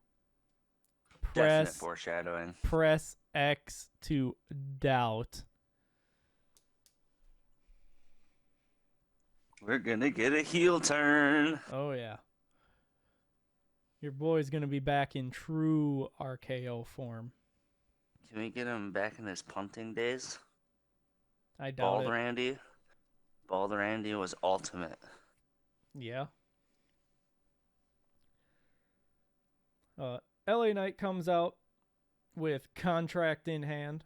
Speaker 2: Definite foreshadowing.
Speaker 1: Press X to doubt.
Speaker 2: We're going to get a heel turn.
Speaker 1: Oh, yeah. Your boy's going to be back in true RKO form.
Speaker 2: Can we get him back in his punting days?
Speaker 1: I doubt it.
Speaker 2: Randy. Bald Randy was ultimate.
Speaker 1: Yeah. LA Knight comes out with contract in hand.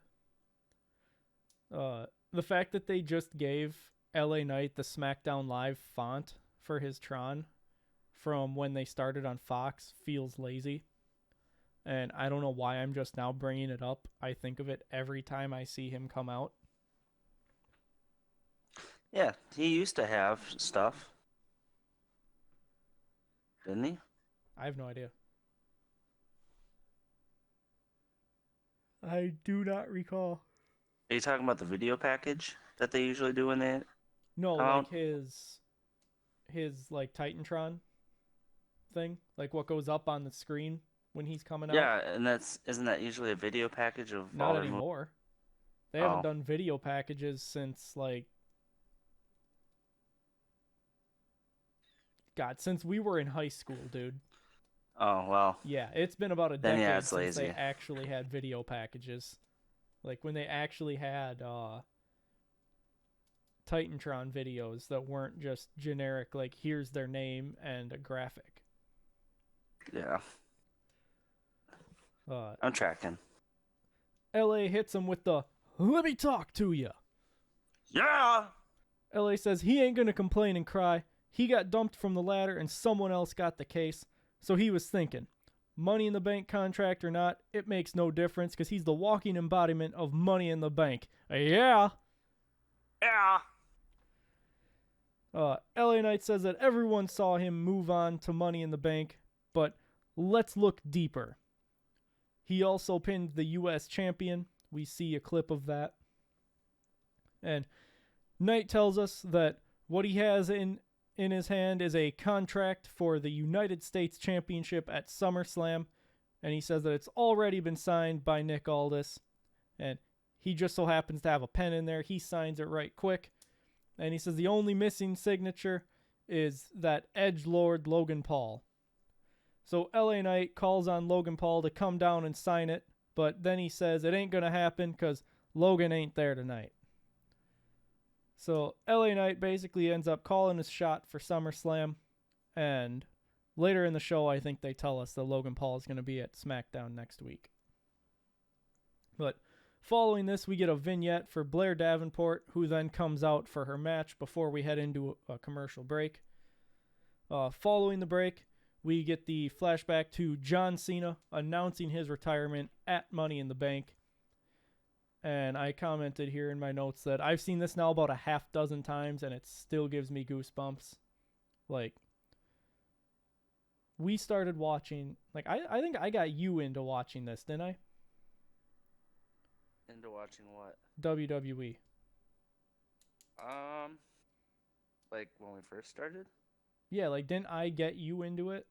Speaker 1: The fact that they just gave LA Knight the SmackDown Live font for his Tron from when they started on Fox feels lazy. And I don't know why I'm just now bringing it up. I think of it every time I see him come out.
Speaker 2: Yeah, he used to have stuff. Didn't he?
Speaker 1: I have no idea. I do not recall.
Speaker 2: Are you talking about the video package that they usually do when they...
Speaker 1: No, like his like Titantron thing, like what goes up on the screen when he's coming out.
Speaker 2: Yeah, and isn't that usually a video package of
Speaker 1: not anymore. They haven't done video packages since since we were in high school, dude.
Speaker 2: Oh, well.
Speaker 1: Yeah, it's been about a decade since they actually had video packages. Like when they actually had Titantron videos that weren't just generic, like here's their name and a graphic.
Speaker 2: Yeah. I'm tracking.
Speaker 1: LA hits him with the, let me talk to you.
Speaker 2: Yeah!
Speaker 1: LA says he ain't gonna complain and cry. He got dumped from the ladder and someone else got the case. So he was thinking, Money in the Bank contract or not, it makes no difference because he's the walking embodiment of Money in the Bank. Yeah.
Speaker 2: Yeah.
Speaker 1: LA Knight says that everyone saw him move on to Money in the Bank, but let's look deeper. He also pinned the U.S. champion. We see a clip of that. And Knight tells us that what he has in his hand is a contract for the United States Championship at SummerSlam. And he says that it's already been signed by Nick Aldis. And he just so happens to have a pen in there. He signs it right quick. And he says the only missing signature is that edgelord Logan Paul. So LA Knight calls on Logan Paul to come down and sign it, but then he says it ain't going to happen because Logan ain't there tonight. So LA Knight basically ends up calling his shot for SummerSlam, and later in the show I think they tell us that Logan Paul is going to be at SmackDown next week. But following this, we get a vignette for Blair Davenport, who then comes out for her match before we head into a commercial break. Following the break, we get the flashback to John Cena announcing his retirement at Money in the Bank. And I commented here in my notes that I've seen this now about a half dozen times, and it still gives me goosebumps. Like, we started watching... Like, I think I got you into watching this, didn't I?
Speaker 2: Into watching what?
Speaker 1: WWE.
Speaker 2: Like when we first started?
Speaker 1: Yeah, like didn't I get you into it?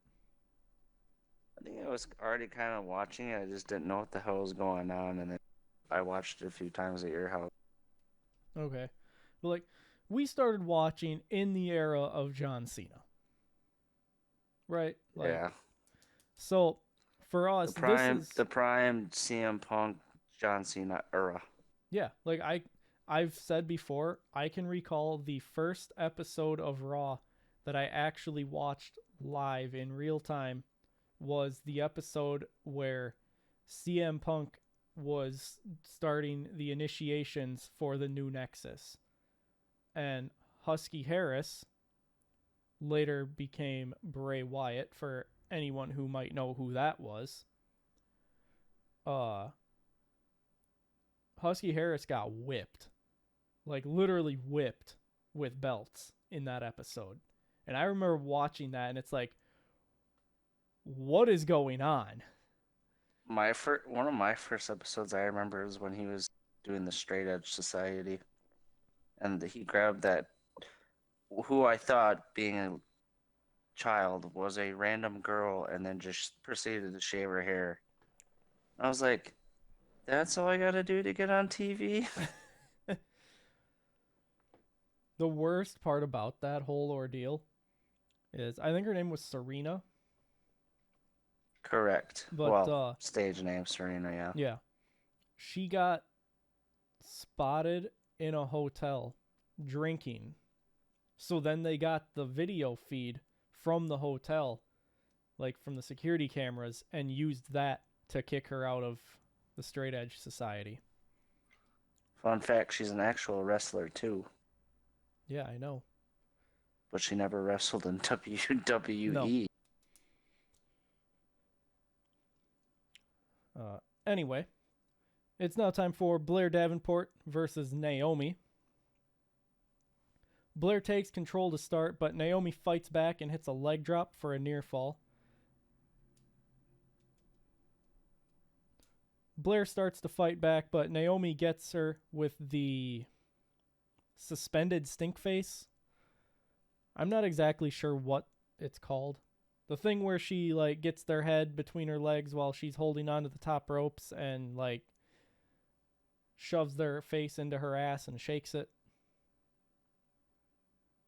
Speaker 2: I think I was already kind of watching it. I just didn't know what the hell was going on, and then I watched it a few times at your house.
Speaker 1: Okay. But like, we started watching in the era of John Cena. Right? Like,
Speaker 2: yeah.
Speaker 1: So, for us,
Speaker 2: the prime CM Punk John Cena era.
Speaker 1: Yeah, like I've said before, I can recall the first episode of Raw that I actually watched live in real time was the episode where CM Punk was starting the initiations for the new Nexus. And Husky Harris later became Bray Wyatt, for anyone who might know who that was. Husky Harris got whipped. Like, literally whipped with belts in that episode. And I remember watching that, and it's like, what is going on?
Speaker 2: One of my first episodes I remember is when he was doing the Straight Edge Society, and he grabbed that, who I thought being a child was a random girl, and then just proceeded to shave her hair. I was like, that's all I gotta do to get on TV?
Speaker 1: The worst part about that whole ordeal is, I think her name was Serena.
Speaker 2: Correct.
Speaker 1: But,
Speaker 2: well, stage name Serena, yeah.
Speaker 1: Yeah. She got spotted in a hotel drinking. So then they got the video feed from the hotel, like from the security cameras, and used that to kick her out of the Straight Edge Society.
Speaker 2: Fun fact, she's an actual wrestler too.
Speaker 1: Yeah, I know.
Speaker 2: But she never wrestled in WWE.
Speaker 1: No. Anyway, it's now time for Blair Davenport versus Naomi. Blair takes control to start, but Naomi fights back and hits a leg drop for a near fall. Blair starts to fight back, but Naomi gets her with the suspended stink face. I'm not exactly sure what it's called. The thing where she like gets their head between her legs while she's holding onto the top ropes and like shoves their face into her ass and shakes it.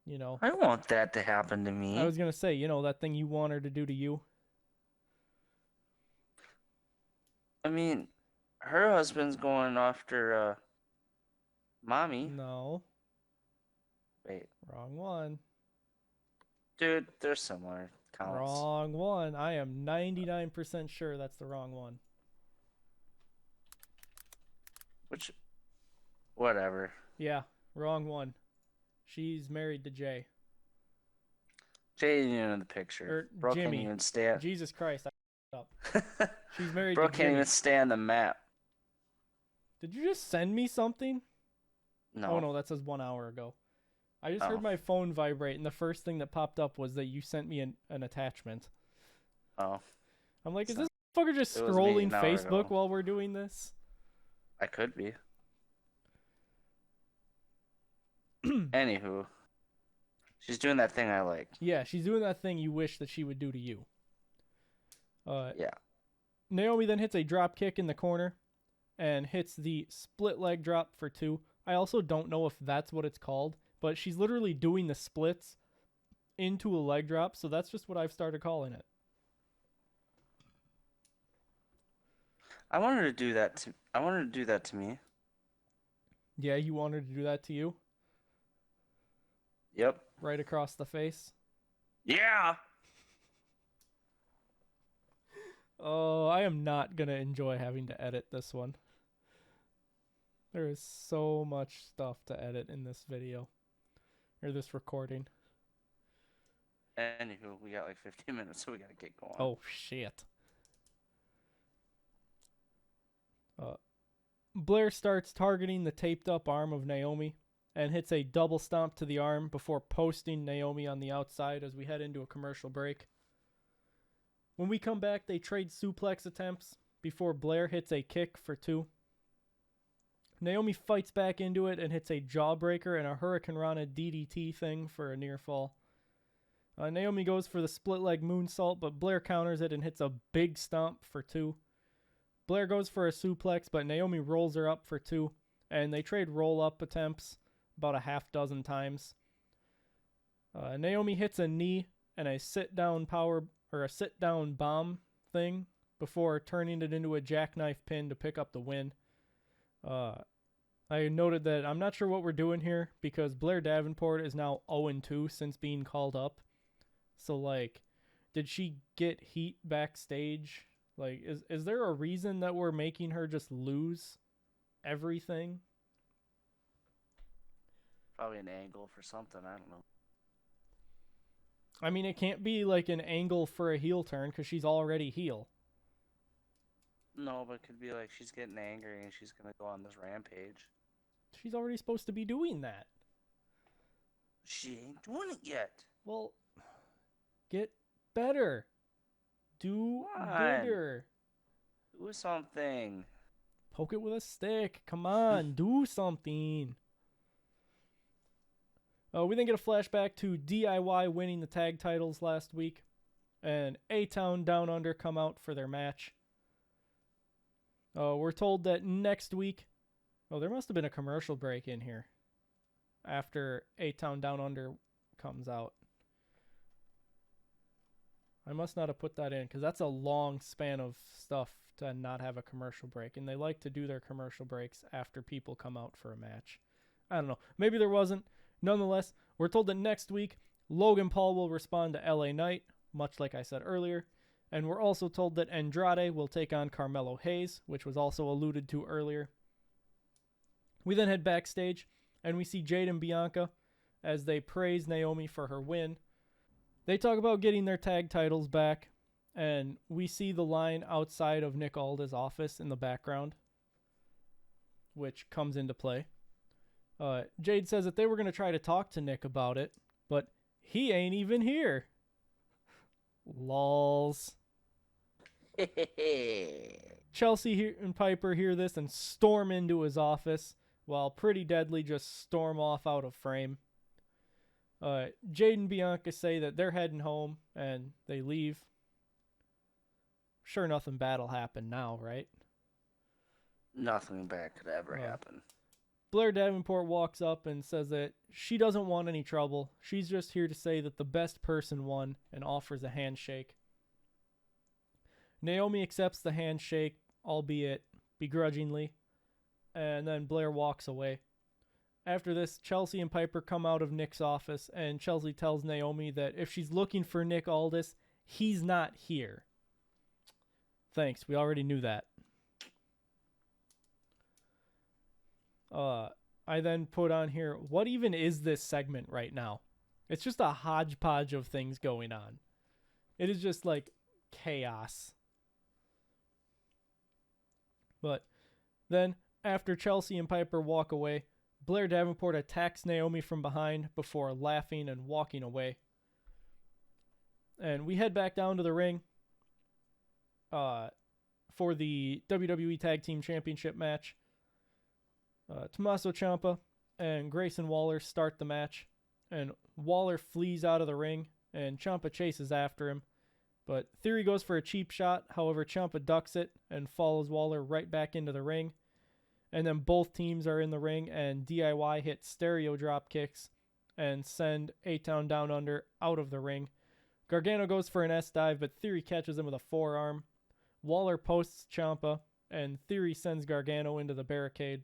Speaker 1: You know.
Speaker 2: I want that to happen to me.
Speaker 1: I was going to say, you know, that thing you want her to do to you.
Speaker 2: I mean, her husband's going after mommy.
Speaker 1: No.
Speaker 2: Wait.
Speaker 1: Wrong one.
Speaker 2: Dude, they're similar. Counts.
Speaker 1: Wrong one. I am 99% sure that's the wrong one.
Speaker 2: Which, whatever.
Speaker 1: Yeah, wrong one. She's married to Jay.
Speaker 2: Jay isn't even in the picture. Bro
Speaker 1: Jimmy.
Speaker 2: can't even stand.
Speaker 1: Jesus Christ, I up. She's married
Speaker 2: Bro
Speaker 1: to
Speaker 2: can't
Speaker 1: Jimmy.
Speaker 2: even stand the map.
Speaker 1: Did you just send me something?
Speaker 2: No.
Speaker 1: Oh no, that says 1 hour ago. I just heard my phone vibrate, and the first thing that popped up was that you sent me an attachment.
Speaker 2: Oh.
Speaker 1: I'm like, is this fucker just scrolling Facebook while we're doing this?
Speaker 2: I could be. Anywho. She's doing that thing I like.
Speaker 1: Yeah, she's doing that thing you wish that she would do to you.
Speaker 2: Yeah.
Speaker 1: Naomi then hits a drop kick in the corner and hits the split leg drop for 2. I also don't know if that's what it's called, but she's literally doing the splits into a leg drop, so that's just what I've started calling it.
Speaker 2: I want her to do that to me.
Speaker 1: Yeah, you want her to do that to you?
Speaker 2: Yep.
Speaker 1: Right across the face?
Speaker 2: Yeah!
Speaker 1: Oh, I am not going to enjoy having to edit this one. There is so much stuff to edit in this video. Or this recording.
Speaker 2: Anywho, we got like 15 minutes, so we gotta get going.
Speaker 1: Oh, shit. Blair starts targeting the taped up arm of Naomi and hits a double stomp to the arm before posting Naomi on the outside as we head into a commercial break. When we come back, they trade suplex attempts before Blair hits a kick for 2. Naomi fights back into it and hits a jawbreaker and a Hurricane Rana DDT thing for a near fall. Naomi goes for the split leg moonsault, but Blair counters it and hits a big stomp for 2. Blair goes for a suplex, but Naomi rolls her up for 2, and they trade roll-up attempts about a half dozen times. Naomi hits a knee and a sit-down bomb thing before turning it into a jackknife pin to pick up the win. I noted that I'm not sure what we're doing here because Blair Davenport is now 0-2 since being called up. So, like, did she get heat backstage? Like, is there a reason that we're making her just lose everything?
Speaker 2: Probably an angle for something, I don't know.
Speaker 1: I mean, it can't be like an angle for a heel turn because she's already heel.
Speaker 2: No, but it could be like she's getting angry and she's gonna go on this rampage.
Speaker 1: She's already supposed to be doing that.
Speaker 2: She ain't doing it yet.
Speaker 1: Well, get better. Do
Speaker 2: Come on,
Speaker 1: gooder.
Speaker 2: do something.
Speaker 1: Poke it with a stick. Come on, do something. We then get a flashback to DIY winning the tag titles last week, and A-Town Down Under come out for their match. We're told that next week... Oh, there must have been a commercial break in here after A-Town Down Under comes out. I must not have put that in, because that's a long span of stuff to not have a commercial break, and they like to do their commercial breaks after people come out for a match. I don't know. Maybe there wasn't. Nonetheless, we're told that next week, Logan Paul will respond to LA Knight, much like I said earlier. And we're also told that Andrade will take on Carmelo Hayes, which was also alluded to earlier. We then head backstage, and we see Jade and Bianca as they praise Naomi for her win. They talk about getting their tag titles back, and we see the line outside of Nick Aldis' office in the background, which comes into play. Jade says that they were going to try to talk to Nick about it, but he ain't even here. Lols. Chelsea and Piper hear this and storm into his office, while Pretty Deadly just storm off out of frame. Jade and Bianca say that they're heading home, and they leave. Sure, nothing bad'll happen now, right?
Speaker 2: Nothing bad could ever happen.
Speaker 1: Blair Davenport walks up and says that she doesn't want any trouble. She's just here to say that the best person won and offers a handshake. Naomi accepts the handshake, albeit begrudgingly, and then Blair walks away. After this, Chelsea and Piper come out of Nick's office, and Chelsea tells Naomi that if she's looking for Nick Aldis, he's not here. Thanks, we already knew that. I then put on here, what even is this segment right now? It's just a hodgepodge of things going on. It is just like chaos. But then, after Chelsea and Piper walk away, Blair Davenport attacks Naomi from behind before laughing and walking away. And we head back down to the ring for the WWE Tag Team Championship match. Tommaso Ciampa and Grayson Waller start the match, and Waller flees out of the ring, and Ciampa chases after him. But Theory goes for a cheap shot, however Ciampa ducks it and follows Waller right back into the ring. And then both teams are in the ring, and DIY hit stereo drop kicks and send A-Town Down Under out of the ring. Gargano goes for an S-dive, but Theory catches him with a forearm. Waller posts Ciampa, and Theory sends Gargano into the barricade.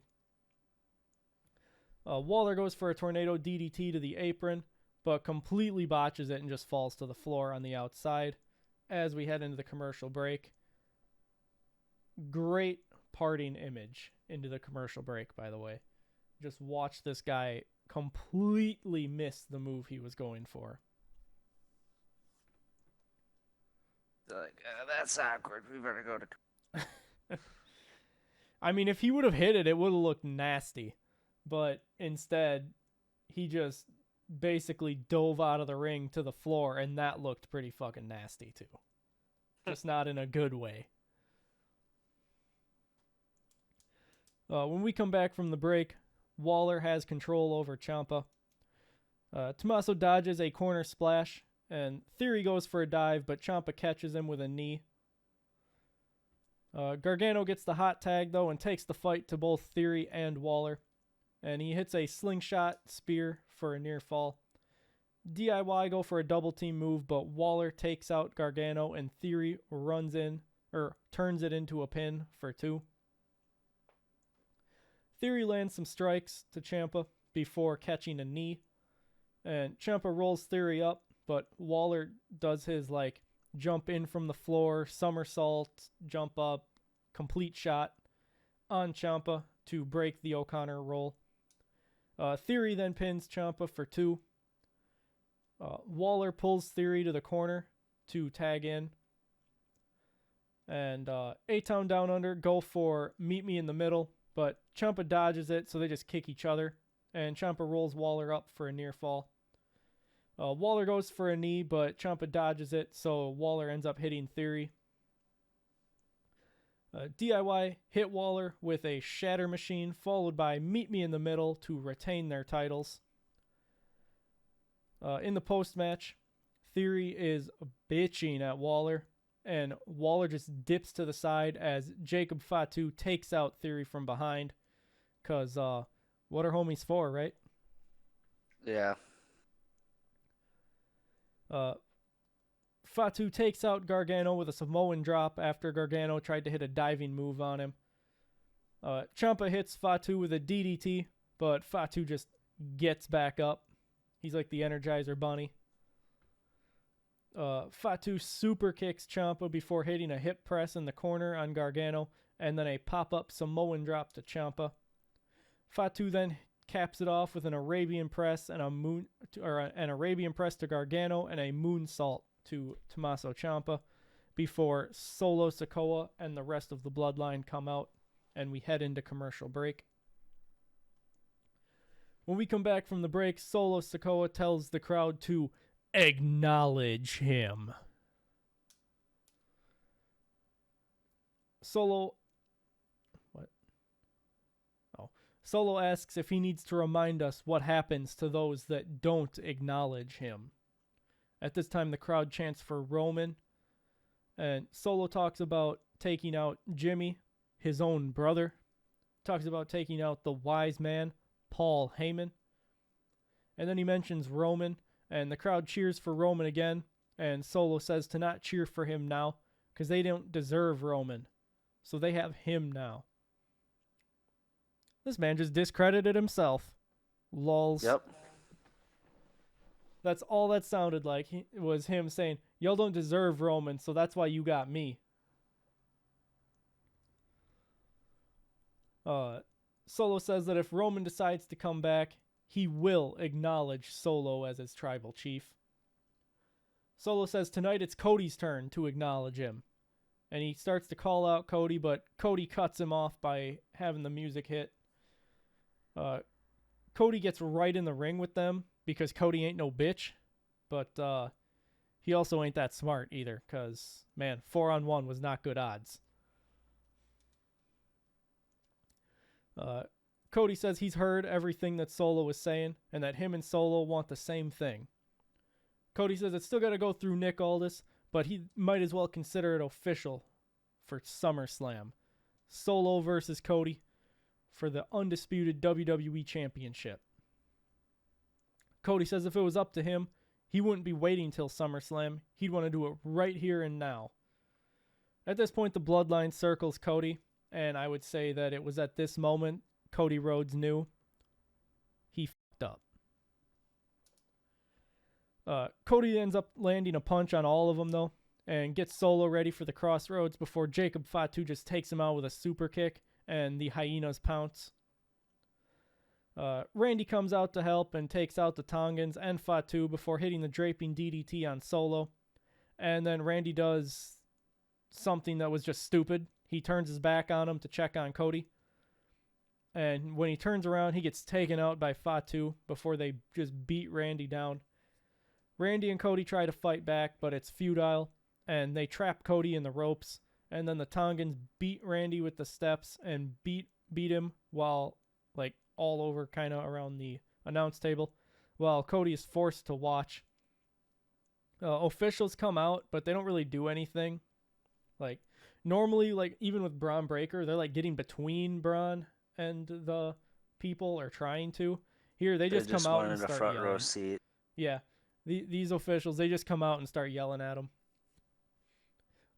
Speaker 1: Waller goes for a tornado DDT to the apron, but completely botches it and just falls to the floor on the outside as we head into the commercial break. Great parting image into the commercial break, by the way. Just watch this guy completely miss the move he was going for.
Speaker 2: Like, that's awkward. We better go to...
Speaker 1: I mean, if he would have hit it, it would have looked nasty. But instead, he just basically dove out of the ring to the floor, and that looked pretty fucking nasty, too. Just not in a good way. When we come back from the break, Waller has control over Ciampa. Tommaso dodges a corner splash, and Theory goes for a dive, but Ciampa catches him with a knee. Gargano gets the hot tag, though, and takes the fight to both Theory and Waller. And he hits a slingshot spear for a near fall. DIY go for a double team move, but Waller takes out Gargano, and Theory turns it into a pin for 2. Theory lands some strikes to Ciampa before catching a knee. And Ciampa rolls Theory up, but Waller does his jump in from the floor, somersault, jump up, complete shot on Ciampa to break the O'Connor roll. Theory then pins Ciampa for 2. Waller pulls Theory to the corner to tag in. And A-Town Down Under go for Meet Me in the Middle, but Ciampa dodges it, so they just kick each other. And Ciampa rolls Waller up for a near fall. Waller goes for a knee, but Ciampa dodges it, so Waller ends up hitting Theory. DIY hit Waller with a Shatter Machine, followed by Meet Me in the Middle to retain their titles. In the post-match, Theory is bitching at Waller, and Waller just dips to the side as Jacob Fatu takes out Theory from behind. Because what are homies for, right?
Speaker 2: Yeah.
Speaker 1: Fatu takes out Gargano with a Samoan drop after Gargano tried to hit a diving move on him. Ciampa hits Fatu with a DDT, but Fatu just gets back up. He's like the Energizer Bunny. Fatu super kicks Ciampa before hitting a hip press in the corner on Gargano, and then a pop-up Samoan drop to Ciampa. Fatu then caps it off with an Arabian press and an Arabian press to Gargano and a moonsault to Tommaso Ciampa before Solo Sikoa and the rest of the Bloodline come out, and we head into commercial break. When we come back from the break, Solo Sikoa tells the crowd to acknowledge him. Solo asks if he needs to remind us what happens to those that don't acknowledge him. At this time, the crowd chants for Roman, and Solo talks about taking out Jimmy, his own brother. Talks about taking out the wise man, Paul Heyman. And then he mentions Roman, and the crowd cheers for Roman again, and Solo says to not cheer for him now, because they don't deserve Roman. So they have him now. This man just discredited himself. Lols.
Speaker 2: Yep.
Speaker 1: That's all that sounded like. It was him saying, y'all don't deserve Roman, so that's why you got me. Solo says that if Roman decides to come back, he will acknowledge Solo as his tribal chief. Solo says tonight it's Cody's turn to acknowledge him. And he starts to call out Cody, but Cody cuts him off by having the music hit. Cody gets right in the ring with them because Cody ain't no bitch. But he also ain't that smart either because, man, 4-on-1 was not good odds. Cody says he's heard everything that Solo was saying and that him and Solo want the same thing. Cody says it's still got to go through Nick Aldis, but he might as well consider it official for SummerSlam. Solo versus Cody for the undisputed WWE Championship. Cody says if it was up to him, he wouldn't be waiting till SummerSlam. He'd want to do it right here and now. At this point, the Bloodline circles Cody, and I would say that it was at this moment Cody Rhodes knew he fucked up. Cody ends up landing a punch on all of them, though, and gets Solo ready for the crossroads before Jacob Fatu just takes him out with a super kick, and the Hyenas pounce. Randy comes out to help and takes out the Tongans and Fatu before hitting the draping DDT on Solo. And then Randy does something that was just stupid. He turns his back on him to check on Cody. And when he turns around, he gets taken out by Fatu before they just beat Randy down. Randy and Cody try to fight back, but it's futile, and they trap Cody in the ropes. And then the Tongans beat Randy with the steps and beat him while, like, all over kind of around the announce table, while Cody is forced to watch. Officials come out, but they don't really do anything. Like, normally, like, even with Braun Breaker, they're, like, getting between Braun and the people, or trying to. Here, they just come out and start
Speaker 2: front
Speaker 1: yelling.
Speaker 2: Row seat.
Speaker 1: Yeah. These officials, they just come out and start yelling at him.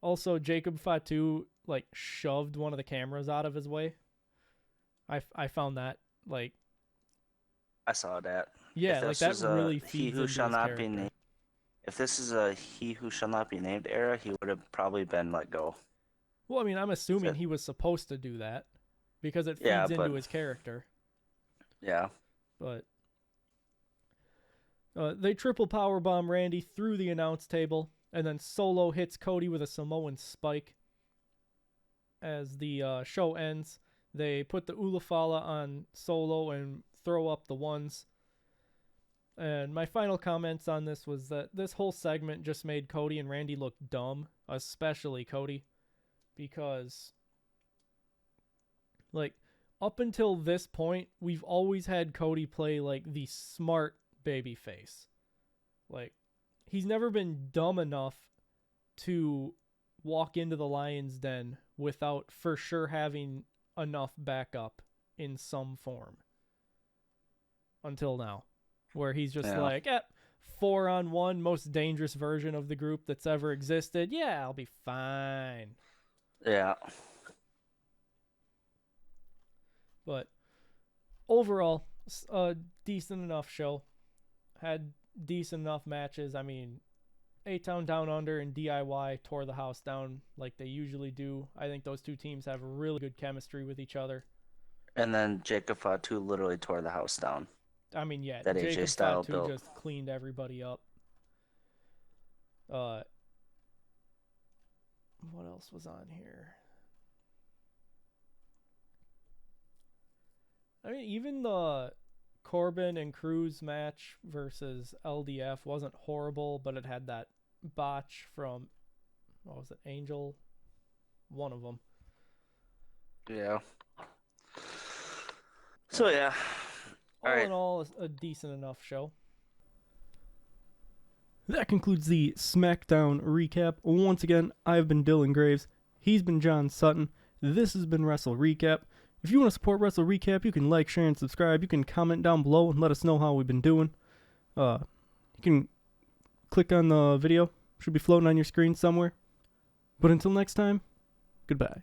Speaker 1: Also, Jacob Fatu, like, shoved one of the cameras out of his way. I found that, like...
Speaker 2: I saw that.
Speaker 1: Yeah, like, that really feeds into his character.
Speaker 2: If this is a He Who Shall Not Be Named era, he would have probably been let go.
Speaker 1: Well, I mean, I'm assuming he was supposed to do that, because it feeds into his character.
Speaker 2: Yeah.
Speaker 1: But... they triple powerbomb Randy through the announce table, and then Solo hits Cody with a Samoan spike. as the show ends, they put the Ulafala on Solo and throw up the ones. And my final comments on this was that this whole segment just made Cody and Randy look dumb, especially Cody, because like up until this point, we've always had Cody play like the smart baby face. Like he's never been dumb enough to walk into the Lion's Den without for sure having enough backup in some form. Until now, where he's just like, 4-on-1, most dangerous version of the group that's ever existed. Yeah, I'll be fine.
Speaker 2: Yeah.
Speaker 1: But overall, a decent enough show. Had decent enough matches. I mean, A-Town Down Under and DIY tore the house down like they usually do. I think those two teams have really good chemistry with each other.
Speaker 2: And then Jacob Fatu literally tore the house down.
Speaker 1: I mean, yeah,
Speaker 2: that
Speaker 1: Jacob
Speaker 2: AJ style
Speaker 1: Fatu
Speaker 2: built.
Speaker 1: just cleaned everybody up. What else was on here? I mean, even the Corbin and Cruz match versus LDF wasn't horrible, but it had that botch from, what was it, Angel? One of them.
Speaker 2: Yeah. So, yeah.
Speaker 1: All in all, a decent enough show. That concludes the SmackDown recap. Once again, I've been Dylan Graives. He's been John Sutton. This has been WrestleRecap. If you want to support WrestleRecap, you can like, share, and subscribe. You can comment down below and let us know how we've been doing. You can click on the video. Should be floating on your screen somewhere. But until next time, goodbye.